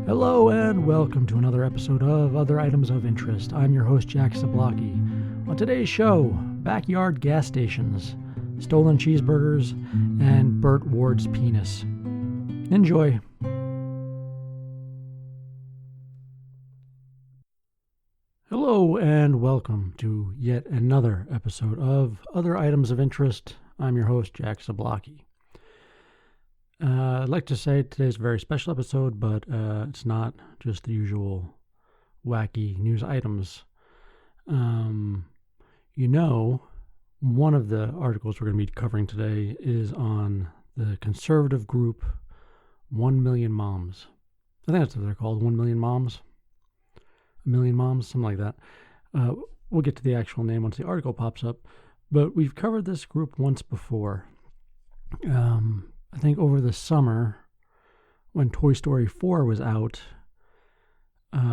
Hello and welcome to another episode of Other Items of Interest. I'm your host, Jack Zablocki. On today's show, backyard gas stations, stolen cheeseburgers, and Burt Ward's penis. Enjoy. Hello and welcome to yet another episode of Other Items of Interest. I'm your host, Jack Zablocki. I'd like to say today's a very special episode, but it's not just the usual wacky news items. One of the articles we're going to be covering today is on the conservative group 1 Million Moms. I think that's what they're called, 1 Million Moms. A Million Moms, something like that. We'll get to the actual name once the article pops up, but we've covered this group once before. I think over the summer, when Toy Story 4 was out,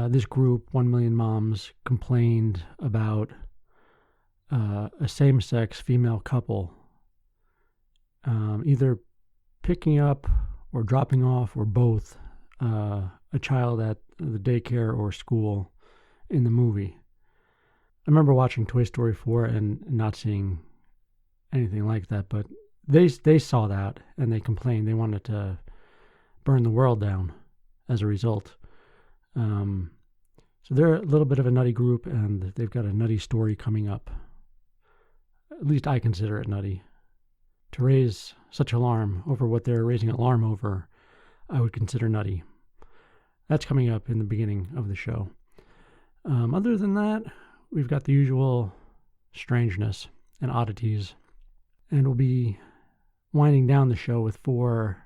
this group, 1 Million Moms, complained about a same-sex female couple either picking up or dropping off or both a child at the daycare or school in the movie. I remember watching Toy Story 4 and not seeing anything like that, but they saw that and they complained. They wanted to burn the world down as a result. So they're a little bit of a nutty group, and they've got a nutty story coming up. At least I consider it nutty. To raise such alarm over what they're raising alarm over, I would consider nutty. That's coming up in the beginning of the show. Other than that, we've got the usual strangeness and oddities, and we'll be winding down the show with 4,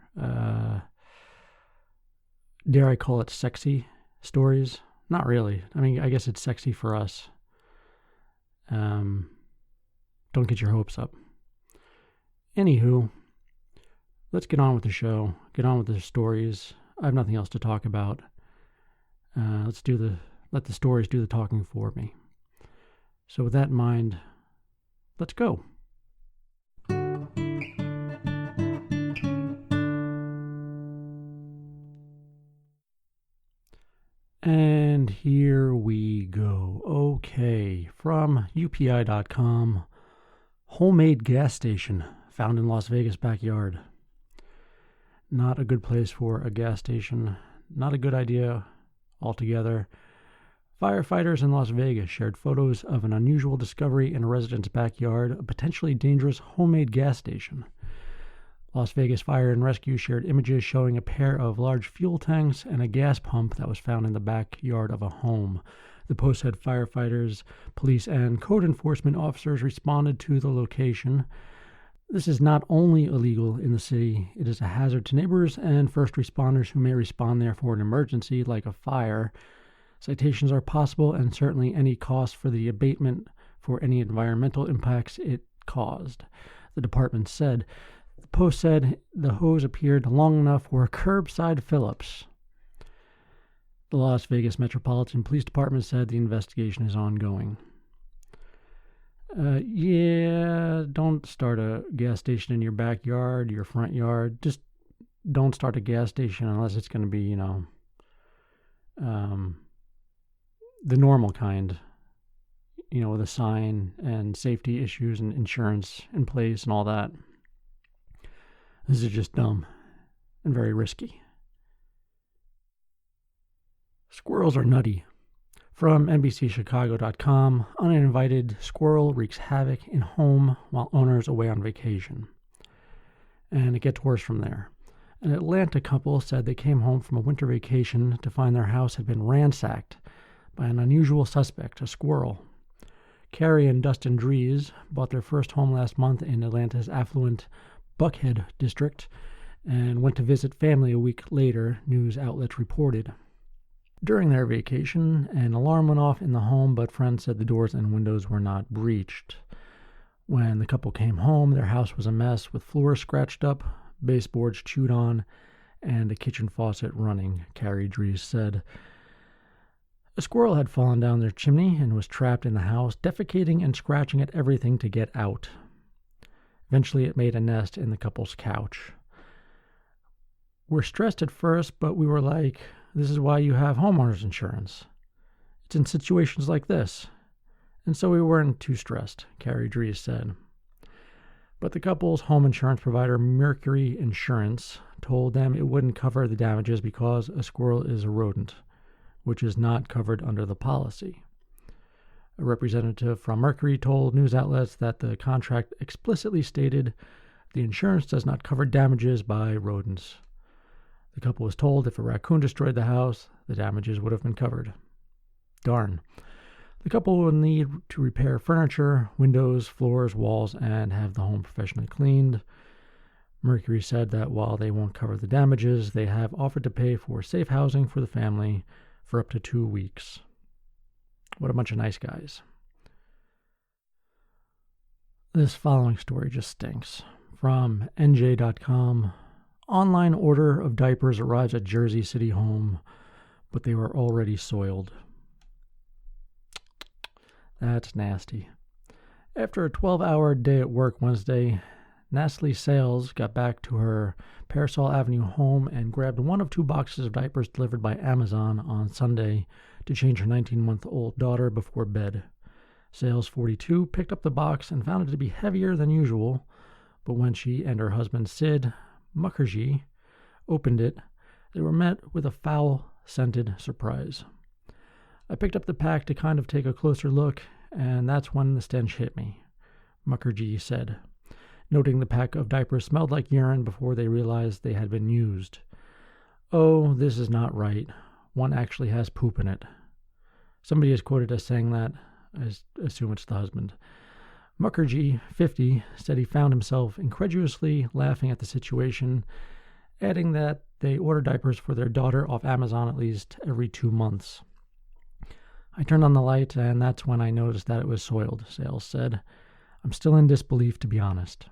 dare I call it sexy stories? Not really. I mean, I guess it's sexy for us. Don't get your hopes up. Anywho, let's get on with the show. Get on with the stories. I have nothing else to talk about. Let the stories do the talking for me. So with that in mind, let's go. And here we go. Okay, from UPI.com, homemade gas station found in Las Vegas backyard. Not a good place for a gas station. Not a good idea altogether. Firefighters in Las Vegas shared photos of an unusual discovery in a resident's backyard, a potentially dangerous homemade gas station. Las Vegas Fire and Rescue shared images showing a pair of large fuel tanks and a gas pump that was found in the backyard of a home. The post said firefighters, police, and code enforcement officers responded to the location. This is not only illegal in the city, it is a hazard to neighbors and first responders who may respond there for an emergency like a fire. Citations are possible, and certainly any cost for the abatement for any environmental impacts it caused, the department said. The post said the hose appeared long enough for curbside fill-ups. The Las Vegas Metropolitan Police Department said the investigation is ongoing. Don't start a gas station in your backyard, your front yard. Just don't start a gas station unless it's going to be, the normal kind, with a sign and safety issues and insurance in place and all that. This is just dumb and very risky. Squirrels are nutty. From NBCChicago.com, uninvited squirrel wreaks havoc in home while owner's away on vacation. And it gets worse from there. An Atlanta couple said they came home from a winter vacation to find their house had been ransacked by an unusual suspect, a squirrel. Carrie and Dustin Dries bought their first home last month in Atlanta's affluent Buckhead district and went to visit family a week later, news outlets reported. During their vacation, an alarm went off in the home, but friends said the doors and windows were not breached. When the couple came home, their house was a mess with floors scratched up, baseboards chewed on, and a kitchen faucet running, Carrie Dries said. A squirrel had fallen down their chimney and was trapped in the house, defecating and scratching at everything to get out. Eventually, it made a nest in the couple's couch. We're stressed at first, but we were like, This is why you have homeowners insurance. It's in situations like this. And so we weren't too stressed, Carrie Dries said. But the couple's home insurance provider, Mercury Insurance, told them it wouldn't cover the damages because a squirrel is a rodent, which is not covered under the policy. A representative from Mercury told news outlets that the contract explicitly stated the insurance does not cover damages by rodents. The couple was told if a raccoon destroyed the house, the damages would have been covered. Darn. The couple will need to repair furniture, windows, floors, walls, and have the home professionally cleaned. Mercury said that while they won't cover the damages, they have offered to pay for safe housing for the family for up to 2 weeks. What a bunch of nice guys. This following story just stinks. From NJ.com, online order of diapers arrives at Jersey City home, but they were already soiled. That's nasty. After a 12-hour day at work Wednesday, Natalie Sales got back to her Parasol Avenue home and grabbed one of 2 boxes of diapers delivered by Amazon on Sunday to change her 19-month-old daughter before bed. Sales, 42, picked up the box and found it to be heavier than usual, but when she and her husband Sid Mukherjee opened it, they were met with a foul-scented surprise. I picked up the pack to kind of take a closer look, and that's when the stench hit me, Mukherjee said, noting the pack of diapers smelled like urine before they realized they had been used. Oh, this is not right. One actually has poop in it. Somebody is quoted as saying that. I assume it's the husband. Mukherjee, 50, said he found himself incredulously laughing at the situation, adding that they order diapers for their daughter off Amazon at least every 2 months. I turned on the light, and that's when I noticed that it was soiled, Sales said. I'm still in disbelief, to be honest.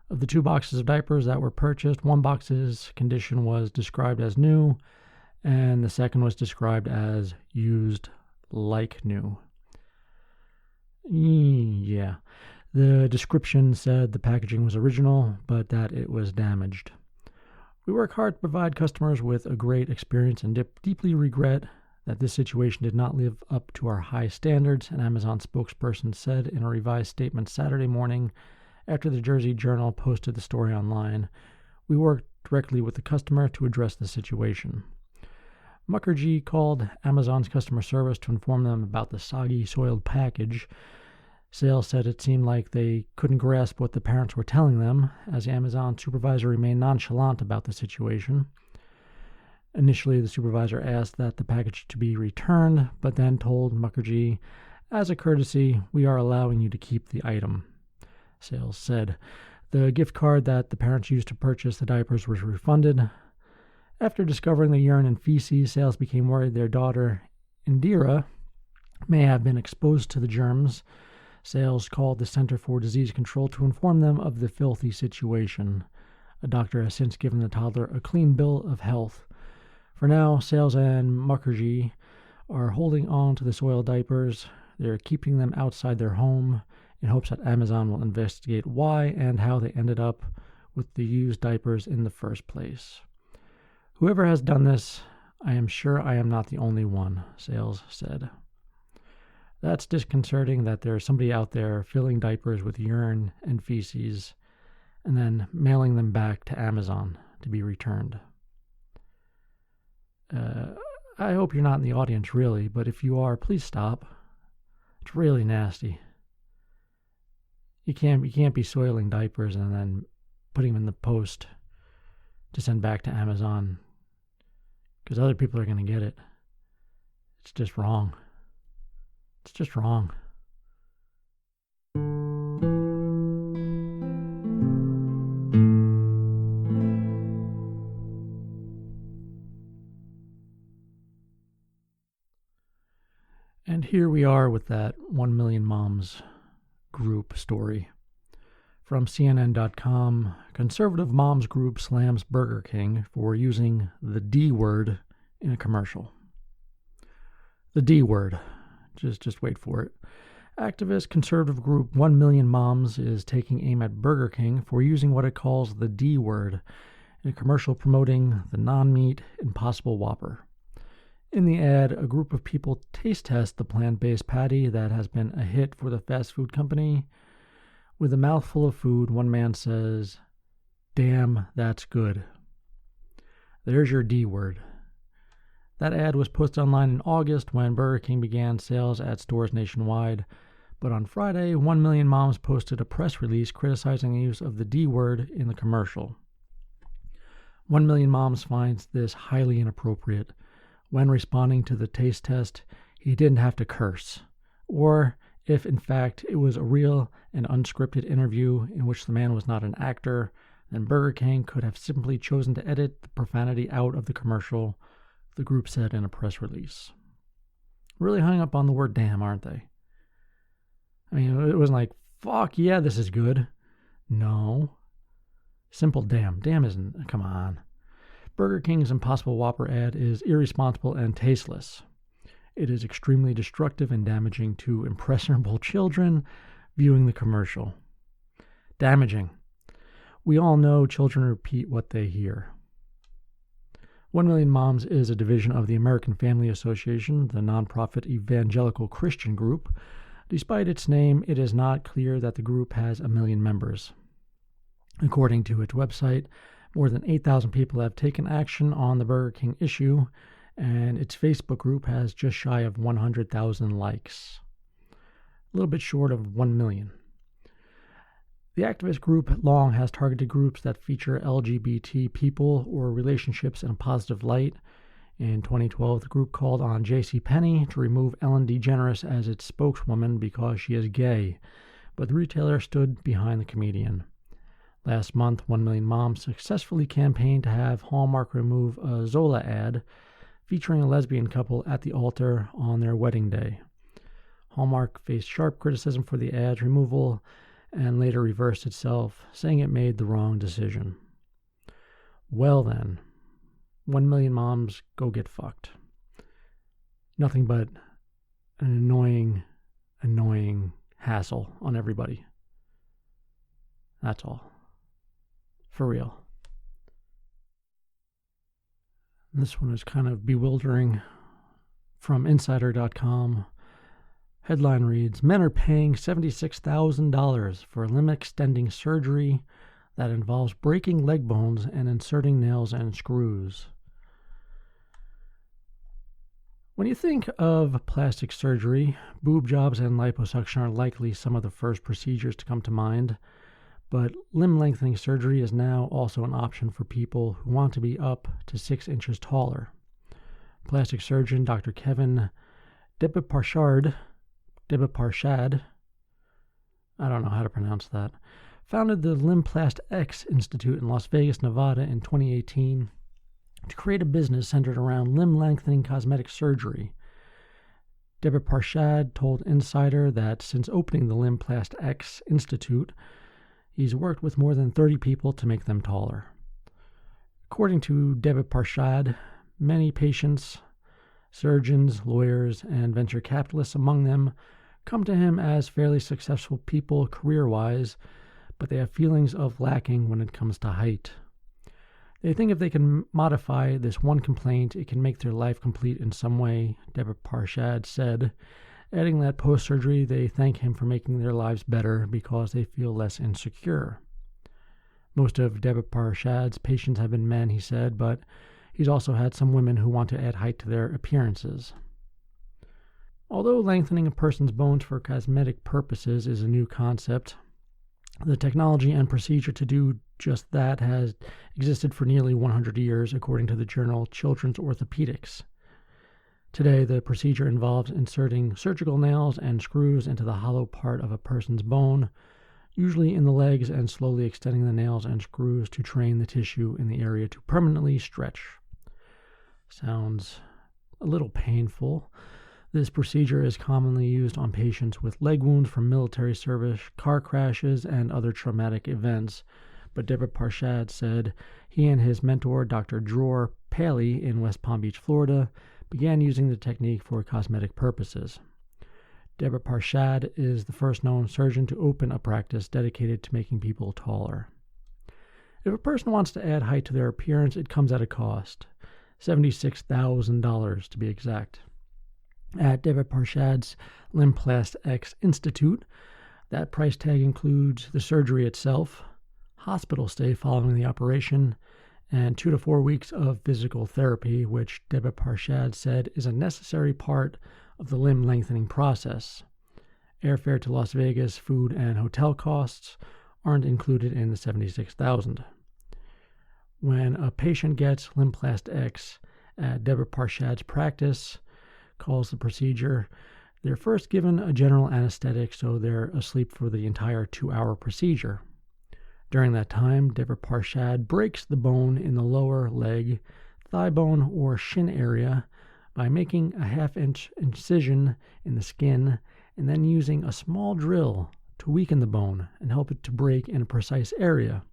Of the 2 boxes of diapers that were purchased, one box's condition was described as new, and the second was described as used like new. Yeah. The description said the packaging was original, but that it was damaged. We work hard to provide customers with a great experience and deeply regret that this situation did not live up to our high standards, an Amazon spokesperson said in a revised statement Saturday morning after the Jersey Journal posted the story online. We worked directly with the customer to address the situation. Mukherjee called Amazon's customer service to inform them about the soggy, soiled package. Sales said it seemed like they couldn't grasp what the parents were telling them, as the Amazon supervisor remained nonchalant about the situation. Initially, the supervisor asked that the package to be returned, but then told Mukherjee, as a courtesy, we are allowing you to keep the item. Sales said the gift card that the parents used to purchase the diapers was refunded. After discovering the urine and feces, Sales became worried their daughter, Indira, may have been exposed to the germs. Sales called the Center for Disease Control to inform them of the filthy situation. A doctor has since given the toddler a clean bill of health. For now, Sales and Mukherjee are holding on to the soiled diapers. They're keeping them outside their home in hopes that Amazon will investigate why and how they ended up with the used diapers in the first place. Whoever has done this, I am sure I am not the only one, Sales said. That's disconcerting that there's somebody out there filling diapers with urine and feces and then mailing them back to Amazon to be returned. I hope you're not in the audience, really, but if you are, please stop. It's really nasty. You can't be soiling diapers and then putting them in the post to send back to Amazon because other people are going to get it. It's just wrong. It's just wrong. And here we are with that 1 Million Moms group story. From CNN.com, conservative moms group slams Burger King for using the D word in a commercial. The D word. Just wait for it. Activist conservative group 1 Million Moms is taking aim at Burger King for using what it calls the D word in a commercial promoting the non-meat Impossible Whopper. In the ad, a group of people taste test the plant-based patty that has been a hit for the fast food company. With a mouthful of food, one man says, "Damn, that's good." There's your D word. That ad was posted online in August when Burger King began sales at stores nationwide. But on Friday, 1 million moms posted a press release criticizing the use of the D word in the commercial. 1 million moms finds this highly inappropriate. When responding to the taste test, he didn't have to curse. Or, if in fact it was a real and unscripted interview in which the man was not an actor, then Burger King could have simply chosen to edit the profanity out of the commercial, the group said in a press release. Really hung up on the word damn, aren't they? I mean, it wasn't like, fuck yeah, this is good. No. Simple damn. Damn isn't, come on. Burger King's Impossible Whopper ad is irresponsible and tasteless. It is extremely destructive and damaging to impressionable children viewing the commercial. Damaging. We all know children repeat what they hear. 1 Million Moms is a division of the American Family Association, the nonprofit evangelical Christian group. Despite its name, it is not clear that the group has 1 million members. According to its website, more than 8,000 people have taken action on the Burger King issue, and its Facebook group has just shy of 100,000 likes. A little bit short of 1 million. The activist group long has targeted groups that feature LGBT people or relationships in a positive light. In 2012, the group called on JCPenney to remove Ellen DeGeneres as its spokeswoman because she is gay, but the retailer stood behind the comedian. Last month, 1 Million Moms successfully campaigned to have Hallmark remove a Zola ad featuring a lesbian couple at the altar on their wedding day. Hallmark faced sharp criticism for the ad's removal and later reversed itself, saying it made the wrong decision. Well then, 1 Million Moms, go get fucked. Nothing but an annoying hassle on everybody. That's all. For real. This one is kind of bewildering. From Insider.com, headline reads, "Men are paying $76,000 for limb extending surgery that involves breaking leg bones and inserting nails and screws." When you think of plastic surgery, boob jobs and liposuction are likely some of the first procedures to come to mind. But limb lengthening surgery is now also an option for people who want to be up to 6 inches taller. Plastic surgeon Dr. Kevin Debeparshad, I don't know how to pronounce that, founded the Limplast X Institute in Las Vegas, Nevada in 2018 to create a business centered around limb lengthening cosmetic surgery. Debeparshad told Insider that since opening the Limplast X Institute, he's worked with more than 30 people to make them taller. According to Debeparshad, many patients, surgeons, lawyers, and venture capitalists among them come to him as fairly successful people career-wise, but they have feelings of lacking when it comes to height. They think if they can modify this one complaint, it can make their life complete in some way, Debeparshad said, adding that post-surgery they thank him for making their lives better because they feel less insecure. Most of Debeparshad's patients have been men, he said, but he's also had some women who want to add height to their appearances. Although lengthening a person's bones for cosmetic purposes is a new concept, the technology and procedure to do just that has existed for nearly 100 years, according to the journal Children's Orthopedics. Today, the procedure involves inserting surgical nails and screws into the hollow part of a person's bone, usually in the legs, and slowly extending the nails and screws to train the tissue in the area to permanently stretch. Sounds a little painful. This procedure is commonly used on patients with leg wounds from military service, car crashes, and other traumatic events, but Debeparshad said he and his mentor, Dr. Dror Paley in West Palm Beach, Florida, began using the technique for cosmetic purposes. Debeparshad is the first known surgeon to open a practice dedicated to making people taller. If a person wants to add height to their appearance, it comes at a cost. $76,000 to be exact. At David Parshad's Limplast X Institute, that price tag includes the surgery itself, hospital stay following the operation, and 2 to 4 weeks of physical therapy, which David Parshad said is a necessary part of the limb lengthening process. Airfare to Las Vegas, food, and hotel costs aren't included in the $76,000. When a patient gets Limplast X at David Parshad's practice, calls the procedure, they're first given a general anesthetic so they're asleep for the entire 2-hour procedure. During that time, David Parshad breaks the bone in the lower leg, thigh bone, or shin area by making a 1/2-inch incision in the skin and then using a small drill to weaken the bone and help it to break in a precise area.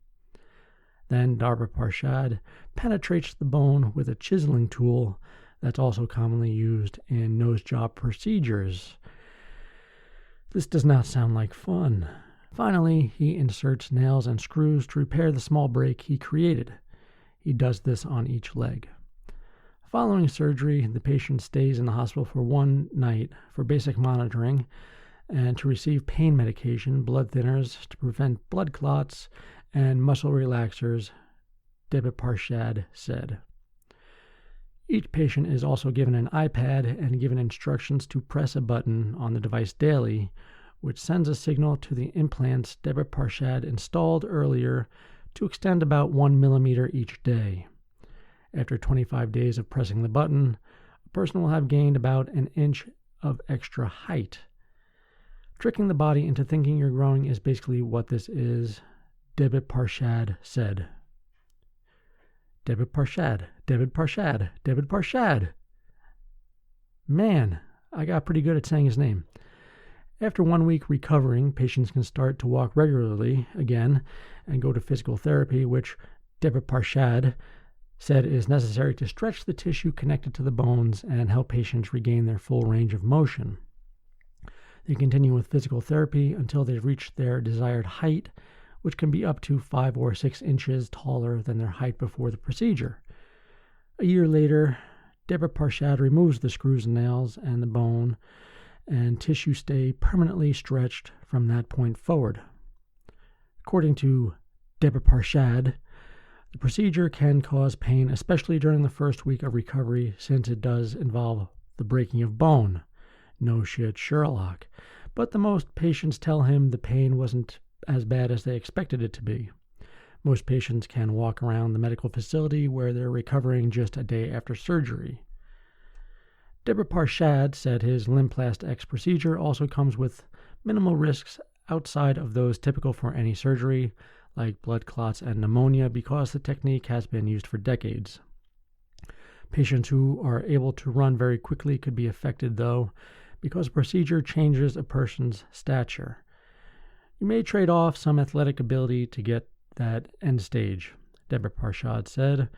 Then David Parshad penetrates the bone with a chiseling tool that's also commonly used in nose job procedures. This does not sound like fun. Finally, he inserts nails and screws to repair the small break he created. He does this on each leg. Following surgery, the patient stays in the hospital for 1 night for basic monitoring and to receive pain medication, blood thinners to prevent blood clots, and muscle relaxers, David Parshad said. Each patient is also given an iPad and given instructions to press a button on the device daily, which sends a signal to the implants David Parshad installed earlier to extend about 1 millimeter each day. After 25 days of pressing the button, a person will have gained about 1 inch of extra height. Tricking the body into thinking you're growing is basically what this is, David Parshad said. David Parshad, David Parshad, David Parshad. Man, I got pretty good at saying his name. After 1 week recovering, patients can start to walk regularly again and go to physical therapy, which David Parshad said is necessary to stretch the tissue connected to the bones and help patients regain their full range of motion. They continue with physical therapy until they've reached their desired height, which can be up to 5 or 6 inches taller than their height before the procedure. A year later, David Parshad removes the screws and nails and the bone, and tissue stay permanently stretched from that point forward. According to David Parshad, the procedure can cause pain, especially during the first week of recovery, since it does involve the breaking of bone. No shit, Sherlock. But the most patients tell him the pain wasn't as bad as they expected it to be. Most patients can walk around the medical facility where they're recovering just a day after surgery. David Parshad said his Limplast X procedure also comes with minimal risks outside of those typical for any surgery, like blood clots and pneumonia, because the technique has been used for decades. Patients who are able to run very quickly could be affected, though, because the procedure changes a person's stature. You may trade off some athletic ability to get that end stage, David Parshad said.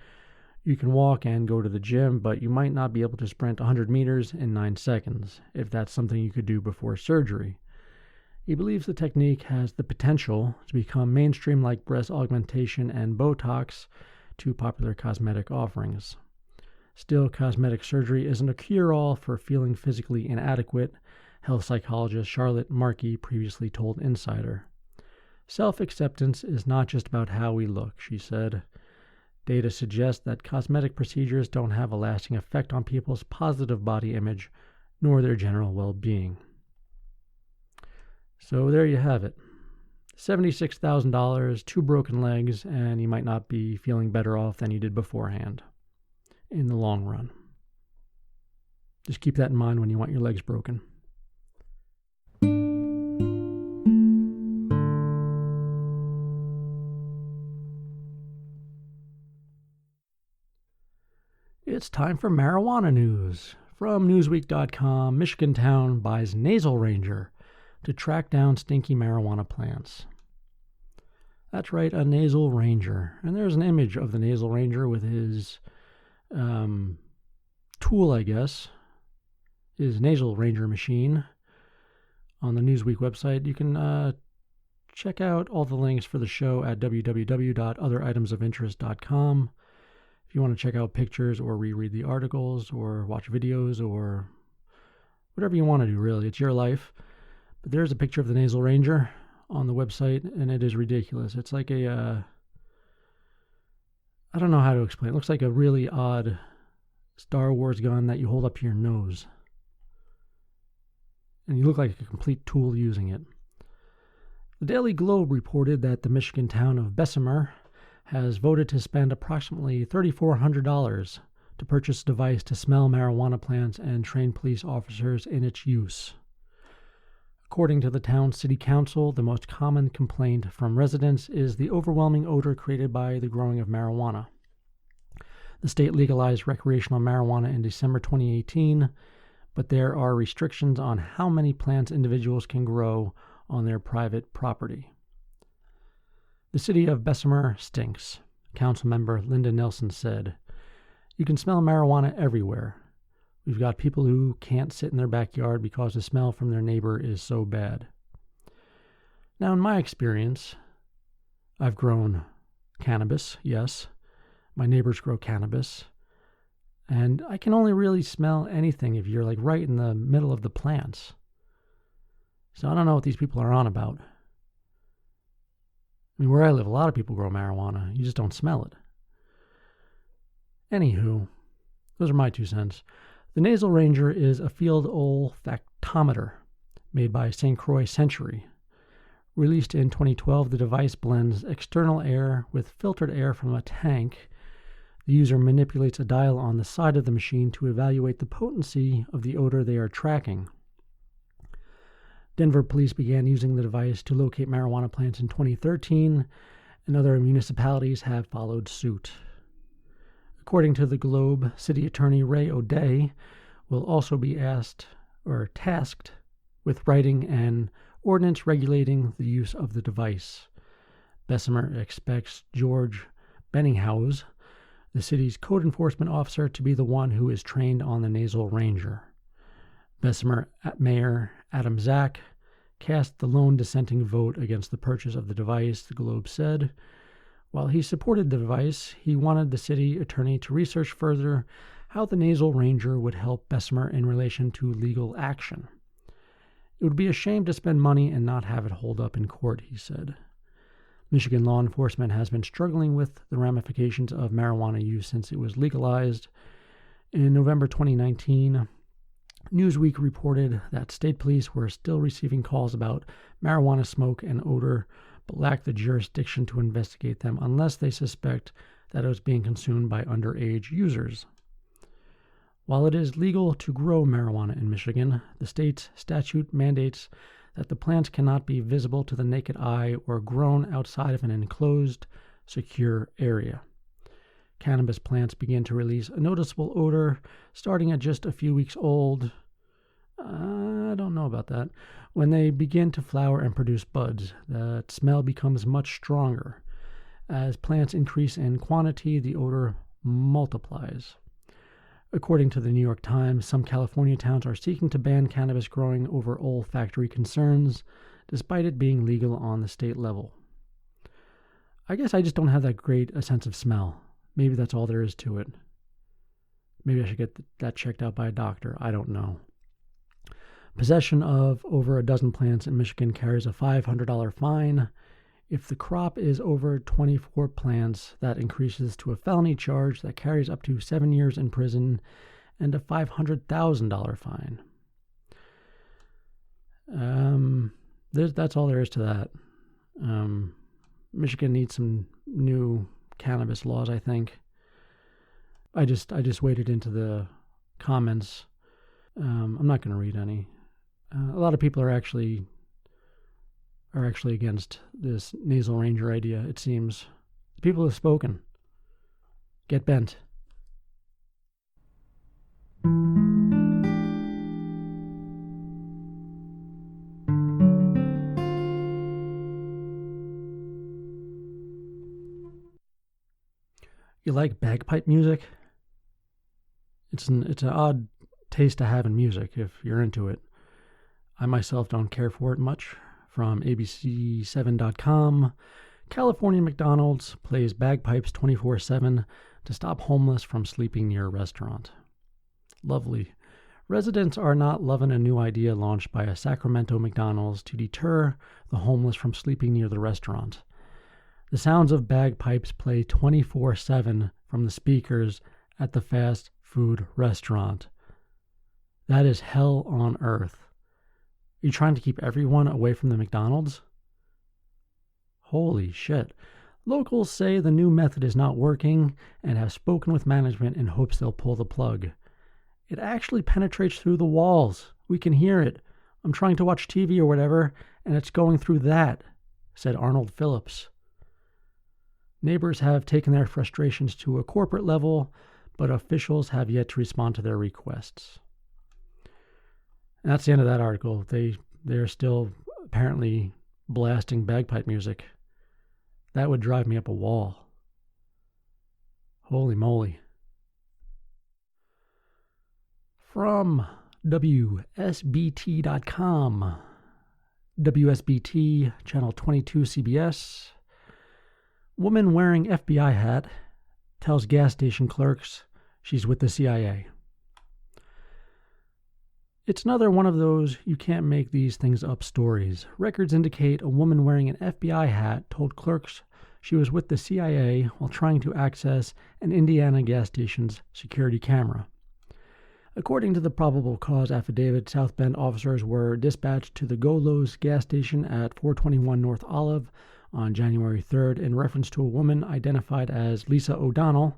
You can walk and go to the gym, but you might not be able to sprint 100 meters in 9 seconds, if that's something you could do before surgery. He believes the technique has the potential to become mainstream like breast augmentation and Botox, two popular cosmetic offerings. Still, cosmetic surgery isn't a cure-all for feeling physically inadequate, health psychologist Charlotte Markey previously told Insider. Self-acceptance is not just about how we look, she said. Data suggests that cosmetic procedures don't have a lasting effect on people's positive body image, nor their general well-being. So there you have it. $76,000, 2 broken legs, and you might not be feeling better off than you did beforehand in the long run. Just keep that in mind when you want your legs broken. It's time for marijuana news. From Newsweek.com, Michigan town buys nasal ranger to track down stinky marijuana plants. That's right, a nasal ranger. And there's an image of the nasal ranger with his tool, I guess, his nasal ranger machine on the Newsweek website. You can check out all the links for the show at www.otheritemsofinterest.com. If you want to check out pictures or reread the articles or watch videos or whatever you want to do, really, it's your life. But there's a picture of the Nasal Ranger on the website, and it is ridiculous. It's like a, I don't know how to explain. It looks like a really odd Star Wars gun that you hold up to your nose. And you look like a complete tool using it. The Daily Globe reported that the Michigan town of Bessemer has voted to spend approximately $3,400 to purchase a device to smell marijuana plants and train police officers in its use. According to the town city council, the most common complaint from residents is the overwhelming odor created by the growing of marijuana. The state legalized recreational marijuana in December 2018, but there are restrictions on how many plants individuals can grow on their private property. The city of Bessemer stinks, Councilmember Linda Nelson said. You can smell marijuana everywhere. We've got people who can't sit in their backyard because the smell from their neighbor is so bad. Now, in my experience, I've grown cannabis, yes. My neighbors grow cannabis. And I can only really smell anything if you're like right in the middle of the plants. So I don't know what these people are on about. I mean, where I live, a lot of people grow marijuana. You just don't smell it. Anywho, those are my 2 cents. The Nasal Ranger is a field olfactometer made by St. Croix Century. Released in 2012, the device blends external air with filtered air from a tank. The user manipulates a dial on the side of the machine to evaluate the potency of the odor they are tracking. Denver police began using the device to locate marijuana plants in 2013, and other municipalities have followed suit. According to the Globe, City Attorney Ray O'Day will also be tasked with writing an ordinance regulating the use of the device. Bessemer expects George Benninghaus, the city's code enforcement officer, to be the one who is trained on the Nasal Ranger. Bessemer Mayor Adam Zach cast the lone dissenting vote against the purchase of the device, the Globe said. While he supported the device, he wanted the city attorney to research further how the Nasal Ranger would help Bessemer in relation to legal action. It would be a shame to spend money and not have it hold up in court, he said. Michigan law enforcement has been struggling with the ramifications of marijuana use since it was legalized. In November 2019, Newsweek reported that state police were still receiving calls about marijuana smoke and odor, but lacked the jurisdiction to investigate them unless they suspect that it was being consumed by underage users. While it is legal to grow marijuana in Michigan, the state's statute mandates that the plants cannot be visible to the naked eye or grown outside of an enclosed, secure area. Cannabis plants begin to release a noticeable odor starting at just a few weeks old. I don't know about that. When they begin to flower and produce buds, the smell becomes much stronger. As plants increase in quantity, the odor multiplies. According to the New York Times, some California towns are seeking to ban cannabis growing over olfactory concerns, despite it being legal on the state level. I guess I just don't have that great a sense of smell. Maybe that's all there is to it. Maybe I should get that checked out by a doctor. I don't know. Possession of over a dozen plants in Michigan carries a $500 fine. If the crop is over 24 plants, that increases to a felony charge that carries up to 7 years in prison and a $500,000 fine. That's all there is to that. Michigan needs some new cannabis laws, I think. I just waded into the comments. I'm not going to read any. A lot of people are actually against this Nasal Ranger idea, it seems. People have spoken. Get bent. You like bagpipe music? It's an odd taste to have in music if you're into it. I myself don't care for it much. From ABC7.com, California McDonald's plays bagpipes 24/7 to stop homeless from sleeping near a restaurant. Lovely. Residents are not loving a new idea launched by a Sacramento McDonald's to deter the homeless from sleeping near the restaurant. The sounds of bagpipes play 24/7 from the speakers at the fast food restaurant. That is hell on earth. Are you trying to keep everyone away from the McDonald's? Holy shit. Locals say the new method is not working and have spoken with management in hopes they'll pull the plug. It actually penetrates through the walls. We can hear it. I'm trying to watch TV or whatever, and it's going through that, said Arnold Phillips. Neighbors have taken their frustrations to a corporate level, but officials have yet to respond to their requests. And that's the end of that article. They're still apparently blasting bagpipe music. That would drive me up a wall. Holy moly. From WSBT.com, WSBT, Channel 22 CBS. Woman wearing FBI hat tells gas station clerks she's with the CIA. It's another one of those you can't make these things up stories. Records indicate a woman wearing an FBI hat told clerks she was with the CIA while trying to access an Indiana gas station's security camera. According to the probable cause affidavit, South Bend officers were dispatched to the Go-Lo's gas station at 421 North Olive on January 3rd in reference to a woman identified as Lisa O'Donnell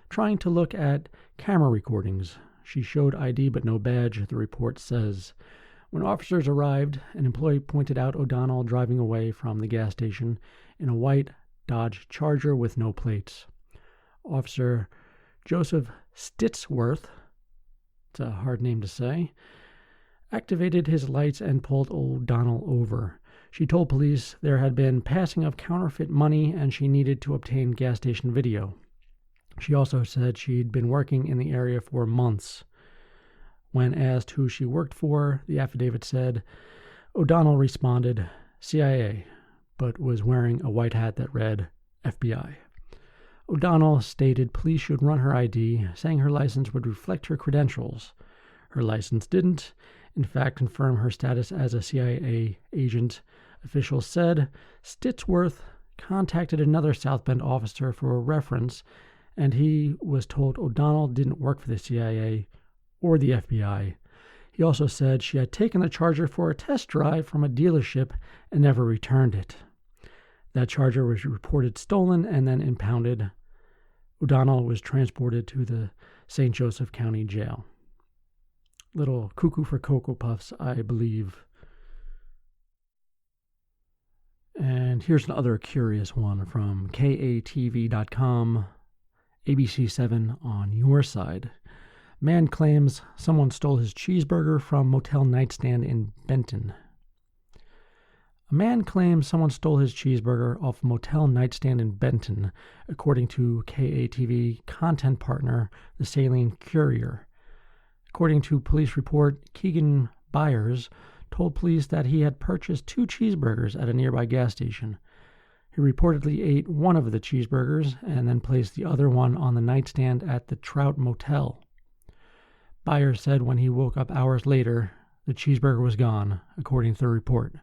trying to look at camera recordings. She showed ID but no badge, the report says. When officers arrived, an employee pointed out O'Donnell driving away from the gas station in a white Dodge Charger with no plates. Officer Joseph Stitsworth, it's a hard name to say, activated his lights and pulled O'Donnell over. She told police there had been passing of counterfeit money and she needed to obtain gas station video. She also said she'd been working in the area for months. When asked who she worked for, the affidavit said O'Donnell responded, CIA, but was wearing a white hat that read FBI. O'Donnell stated police should run her ID, saying her license would reflect her credentials. Her license didn't, in fact, confirm her status as a CIA agent. Officials said Stitsworth contacted another South Bend officer for a reference, and he was told O'Donnell didn't work for the CIA or the FBI. He also said she had taken the Charger for a test drive from a dealership and never returned it. That Charger was reported stolen and then impounded. O'Donnell was transported to the St. Joseph County Jail. Little cuckoo for Cocoa Puffs, I believe. And here's another curious one from KATV.com. ABC7 on your side. Man claims someone stole his cheeseburger from motel nightstand in Benton. A man claims someone stole his cheeseburger off a motel nightstand in Benton, according to KATV content partner, the Saline Courier. According to police report, Keegan Byers told police that he had purchased 2 cheeseburgers at a nearby gas station. He reportedly ate one of the cheeseburgers and then placed the other one on the nightstand at the Trout Motel. Byers said when he woke up hours later, the cheeseburger was gone, according to the report.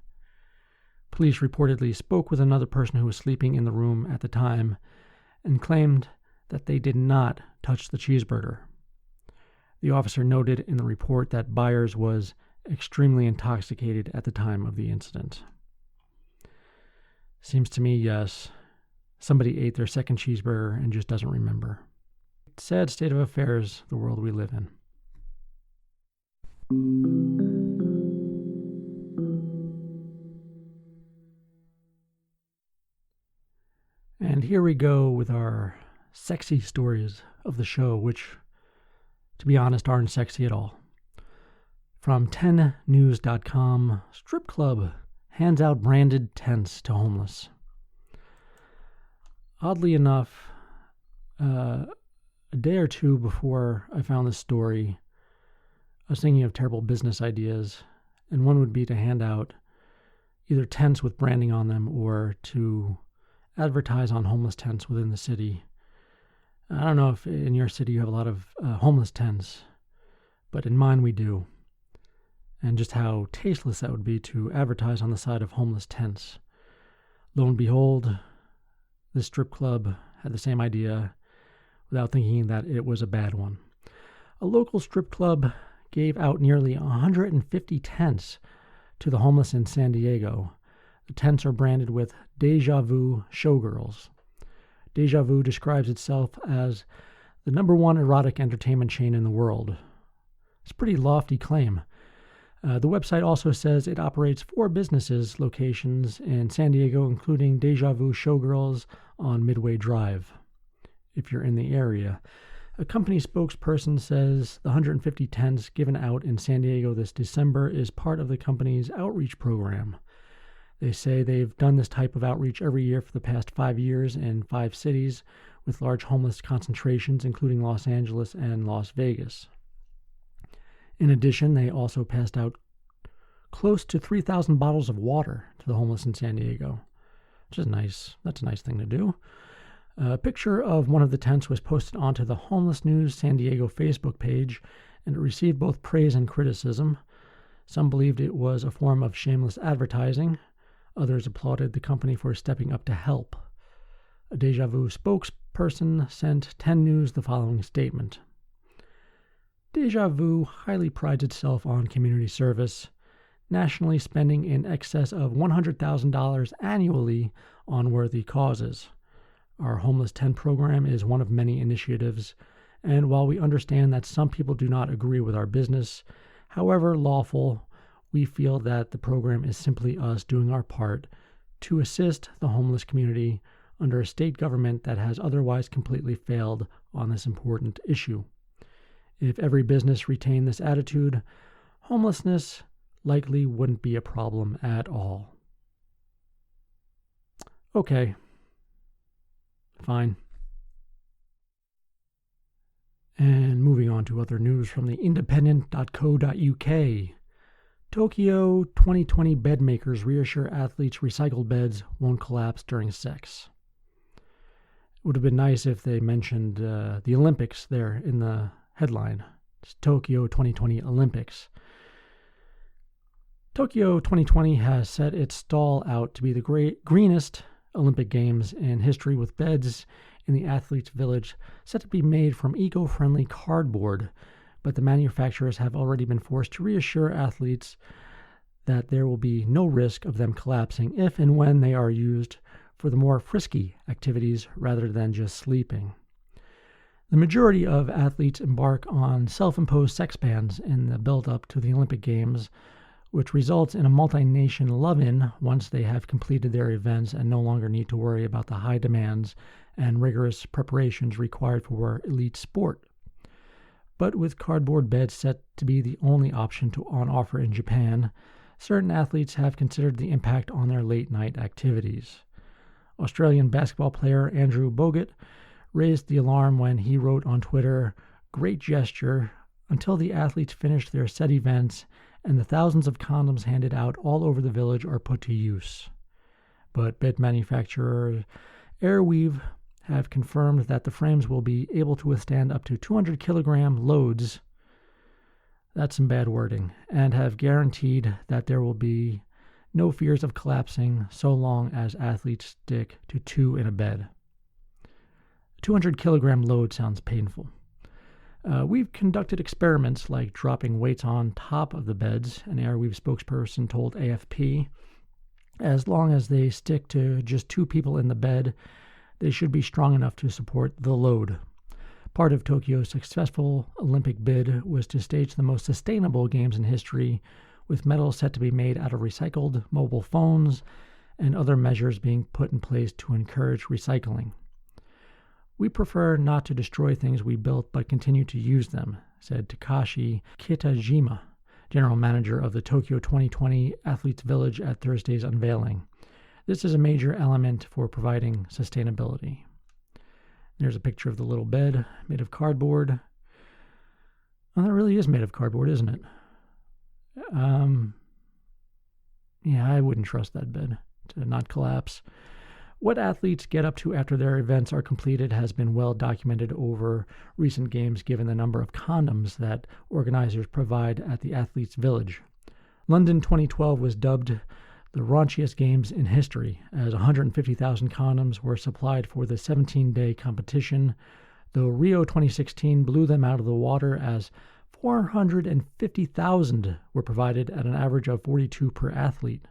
Police reportedly spoke with another person who was sleeping in the room at the time and claimed that they did not touch the cheeseburger. The officer noted in the report that Byers was extremely intoxicated at the time of the incident. Seems to me, yes, somebody ate their second cheeseburger and just doesn't remember. Sad state of affairs, the world we live in. And here we go with our sexy stories of the show, which, to be honest, aren't sexy at all. From 10news.com, strip club hands out branded tents to homeless. Oddly enough, a day or two before I found this story, I was thinking of terrible business ideas, and one would be to hand out either tents with branding on them or to advertise on homeless tents within the city. I don't know if in your city you have a lot of homeless tents, but in mine we do. And just how tasteless that would be to advertise on the side of homeless tents. Lo and behold, this strip club had the same idea without thinking that it was a bad one. A local strip club gave out nearly 150 tents to the homeless in San Diego. The tents are branded with Deja Vu Showgirls. Deja Vu describes itself as the #1 erotic entertainment chain in the world. It's a pretty lofty claim. The website also says it operates 4 businesses locations in San Diego, including Deja Vu Showgirls on Midway Drive, if you're in the area. A company spokesperson says the 150 tents given out in San Diego this December is part of the company's outreach program. They say they've done this type of outreach every year for the past 5 years in 5 cities with large homeless concentrations, including Los Angeles and Las Vegas. In addition, they also passed out close to 3,000 bottles of water to the homeless in San Diego, which is nice. That's a nice thing to do. A picture of one of the tents was posted onto the Homeless News San Diego Facebook page, and it received both praise and criticism. Some believed it was a form of shameless advertising. Others applauded the company for stepping up to help. A Deja Vu spokesperson sent 10 News the following statement. Deja Vu highly prides itself on community service, nationally spending in excess of $100,000 annually on worthy causes. Our homeless tent program is one of many initiatives, and while we understand that some people do not agree with our business, however lawful, we feel that the program is simply us doing our part to assist the homeless community under a state government that has otherwise completely failed on this important issue. If every business retained this attitude, homelessness likely wouldn't be a problem at all. Okay. Fine. And moving on to other news from the independent.co.uk. Tokyo 2020 bed makers reassure athletes recycled beds won't collapse during sex. It would have been nice if they mentioned the Olympics there in the headline. It's Tokyo 2020 Olympics. Tokyo 2020 has set its stall out to be the greenest Olympic Games in history, with beds in the athletes' village set to be made from eco-friendly cardboard, but the manufacturers have already been forced to reassure athletes that there will be no risk of them collapsing if and when they are used for the more frisky activities rather than just sleeping. The majority of athletes embark on self-imposed sex bans in the build-up to the Olympic Games, which results in a multi-nation love-in once they have completed their events and no longer need to worry about the high demands and rigorous preparations required for elite sport. But with cardboard beds set to be the only option on offer in Japan, certain athletes have considered the impact on their late-night activities. Australian basketball player Andrew Bogut raised the alarm when he wrote on Twitter, "Great gesture, until the athletes finish their set events and the thousands of condoms handed out all over the village are put to use." But bed manufacturer Airweave have confirmed that the frames will be able to withstand up to 200-kilogram loads. That's some bad wording, and have guaranteed that there will be no fears of collapsing so long as athletes stick to 2 in a bed. 200-kilogram load sounds painful. We've conducted experiments like dropping weights on top of the beds, an Airweave spokesperson told AFP. As long as they stick to just 2 people in the bed, they should be strong enough to support the load. Part of Tokyo's successful Olympic bid was to stage the most sustainable games in history, with medals set to be made out of recycled mobile phones and other measures being put in place to encourage recycling. "We prefer not to destroy things we built but continue to use them," said Takashi Kitajima, general manager of the Tokyo 2020 Athletes Village at Thursday's unveiling. "This is a major element for providing sustainability." There's a picture of the little bed made of cardboard. Well, that really is made of cardboard, isn't it? Yeah, I wouldn't trust that bed to not collapse. What athletes get up to after their events are completed has been well documented over recent games given the number of condoms that organizers provide at the athletes' village. London 2012 was dubbed the raunchiest games in history, as 150,000 condoms were supplied for the 17-day competition, though Rio 2016 blew them out of the water as 450,000 were provided at an average of 42 per athlete.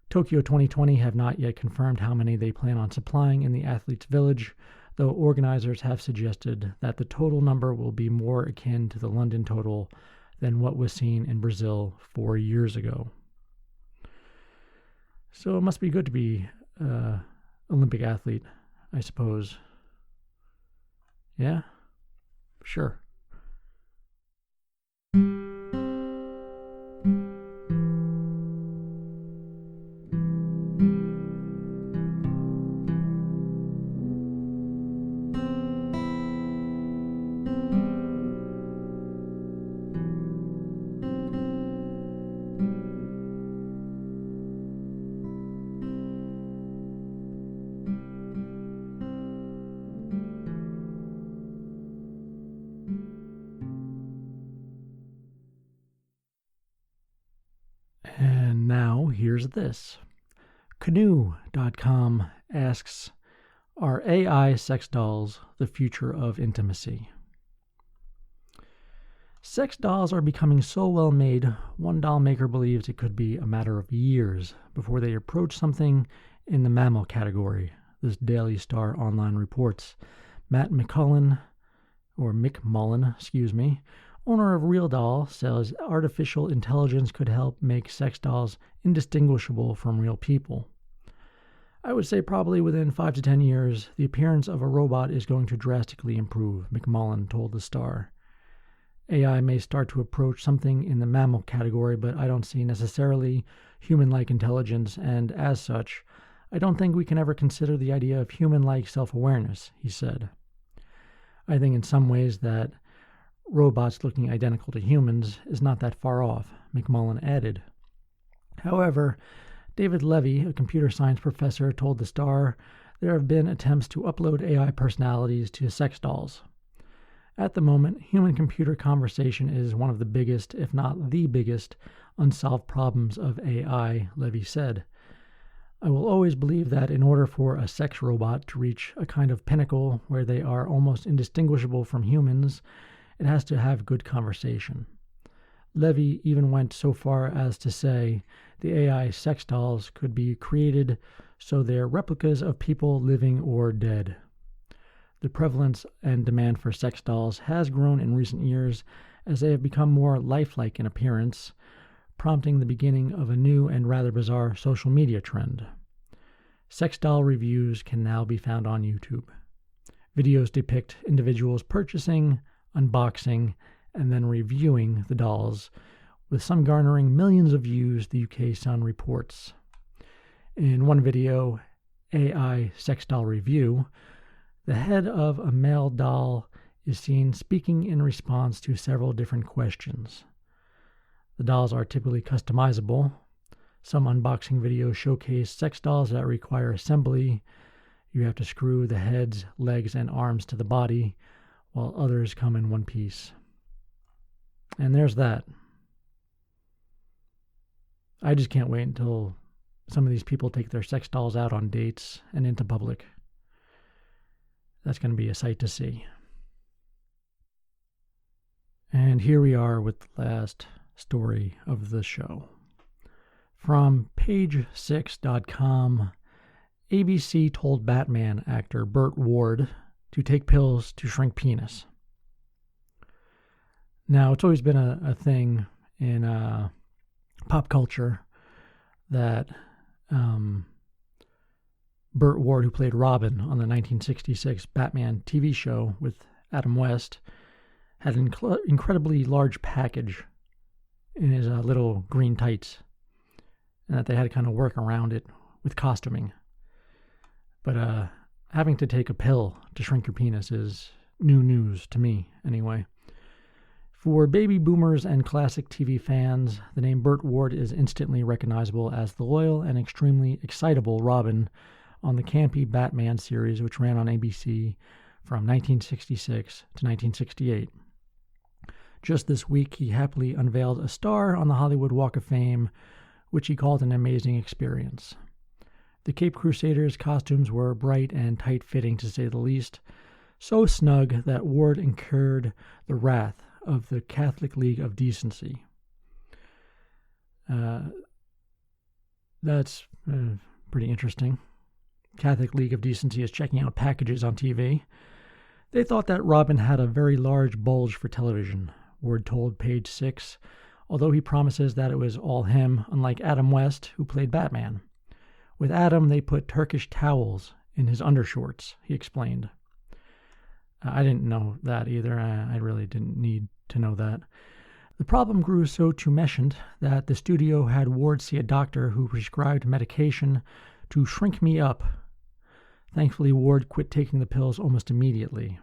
Tokyo 2020 have not yet confirmed how many they plan on supplying in the athletes' village, though organizers have suggested that the total number will be more akin to the London total than what was seen in Brazil 4 years ago. So it must be good to be an Olympic athlete, I suppose. Yeah? Sure. And now, here's this. Canoe.com asks, are AI sex dolls the future of intimacy? Sex dolls are becoming so well made, one doll maker believes it could be a matter of years before they approach something in the mammal category, this Daily Star online reports. Matt McMullen, owner of Real Doll, says artificial intelligence could help make sex dolls indistinguishable from real people. I would say probably within 5 to 10 years, the appearance of a robot is going to drastically improve, McMullen told the Star. AI may start to approach something in the mammal category, but I don't see necessarily human-like intelligence, and as such, I don't think we can ever consider the idea of human-like self-awareness, he said. I think in some ways that robots looking identical to humans is not that far off, McMullen added. However, David Levy, a computer science professor, told the Star there have been attempts to upload AI personalities to sex dolls. At the moment, human-computer conversation is one of the biggest, if not the biggest, unsolved problems of AI, Levy said. I will always believe that in order for a sex robot to reach a kind of pinnacle where they are almost indistinguishable from humans, it has to have good conversation. Levy even went so far as to say the AI sex dolls could be created so they're replicas of people living or dead. The prevalence and demand for sex dolls has grown in recent years as they have become more lifelike in appearance, prompting the beginning of a new and rather bizarre social media trend. Sex doll reviews can now be found on YouTube. Videos depict individuals purchasing, unboxing, and then reviewing the dolls, with some garnering millions of views, the UK Sun reports. In one video, AI sex doll review, the head of a male doll is seen speaking in response to several different questions. The dolls are typically customizable. Some unboxing videos showcase sex dolls that require assembly. You have to screw the heads, legs, and arms to the body, while others come in one piece. And there's that. I just can't wait until some of these people take their sex dolls out on dates and into public. That's going to be a sight to see. And here we are with the last story of the show. From page6.com, ABC told Batman actor Burt Ward to take pills to shrink penis. Now, it's always been a thing in pop culture that Burt Ward, who played Robin on the 1966 Batman TV show with Adam West, had an incredibly large package in his little green tights, and that they had to kind of work around it with costuming. But having to take a pill to shrink your penis is new news to me, anyway. For baby boomers and classic TV fans, the name Burt Ward is instantly recognizable as the loyal and extremely excitable Robin on the campy Batman series, which ran on ABC from 1966 to 1968. Just this week, he happily unveiled a star on the Hollywood Walk of Fame, which he called an amazing experience. The Cape Crusaders' costumes were bright and tight-fitting, to say the least, so snug that Ward incurred the wrath of the Catholic League of Decency. That's pretty interesting. Catholic League of Decency is checking out packages on TV. They thought that Robin had a very large bulge for television, Ward told Page 6, although he promises that it was all him, unlike Adam West, who played Batman. With Adam, they put Turkish towels in his undershorts, he explained. I didn't know that either. I really didn't need to know that. The problem grew so tumescent that the studio had Ward see a doctor who prescribed medication to shrink me up. Thankfully, Ward quit taking the pills almost immediately.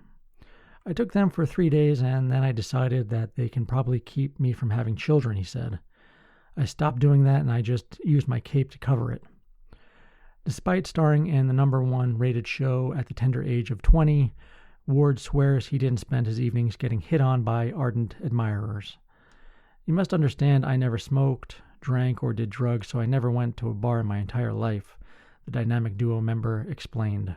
I took them for 3 days, and then I decided that they can probably keep me from having children, he said. I stopped doing that, and I just used my cape to cover it. Despite starring in the #1 rated show at the tender age of 20, Ward swears he didn't spend his evenings getting hit on by ardent admirers. You must understand I never smoked, drank, or did drugs, so I never went to a bar in my entire life, the dynamic duo member explained.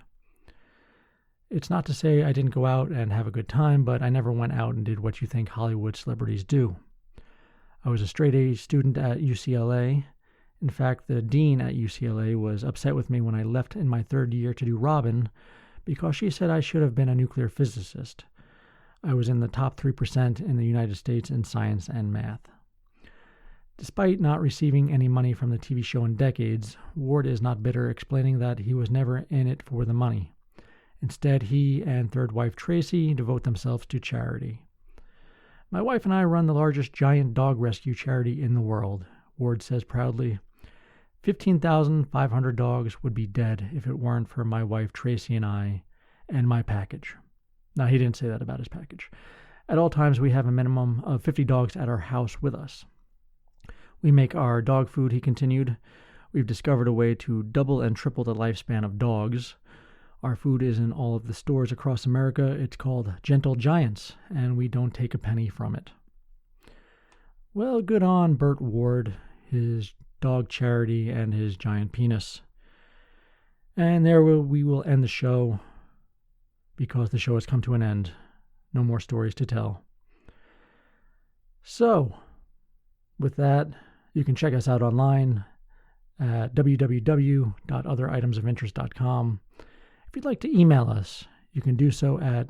It's not to say I didn't go out and have a good time, but I never went out and did what you think Hollywood celebrities do. I was a straight-A student at UCLA. In fact, the dean at UCLA was upset with me when I left in my 3rd year to do Robin because she said I should have been a nuclear physicist. I was in the top 3% in the United States in science and math. Despite not receiving any money from the TV show in decades, Ward is not bitter, explaining that he was never in it for the money. Instead, he and third wife Tracy devote themselves to charity. My wife and I run the largest giant dog rescue charity in the world, Ward says proudly. 15,500 dogs would be dead if it weren't for my wife Tracy and I and my package. Now, he didn't say that about his package. At all times, we have a minimum of 50 dogs at our house with us. We make our dog food, he continued. We've discovered a way to double and triple the lifespan of dogs. Our food is in all of the stores across America. It's called Gentle Giants, and we don't take a penny from it. Well, good on Burt Ward, his dog charity, and his giant penis. And there we will end the show, because the show has come to an end. No more stories to tell. So, with that, you can check us out online at www.otheritemsofinterest.com. If you'd like to email us, you can do so at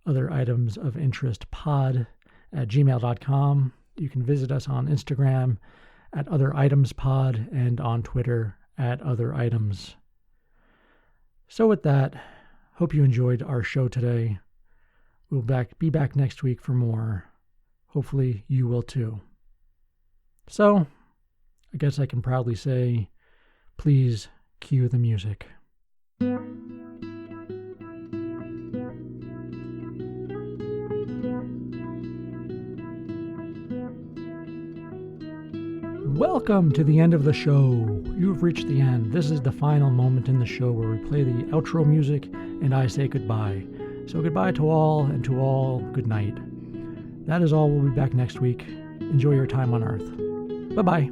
otheritemsofinterestpod@gmail.com. You can visit us on Instagram at otheritemspod and on Twitter at otheritems. So with that, hope you enjoyed our show today. We'll be back next week for more. Hopefully you will too. So, I guess I can proudly say, please cue the music. Welcome to the end of the show. You've reached the end. This is the final moment in the show where we play the outro music and I say goodbye. So goodbye to all, and to all, good night. That is all. We'll be back next week. Enjoy your time on Earth. Bye-bye.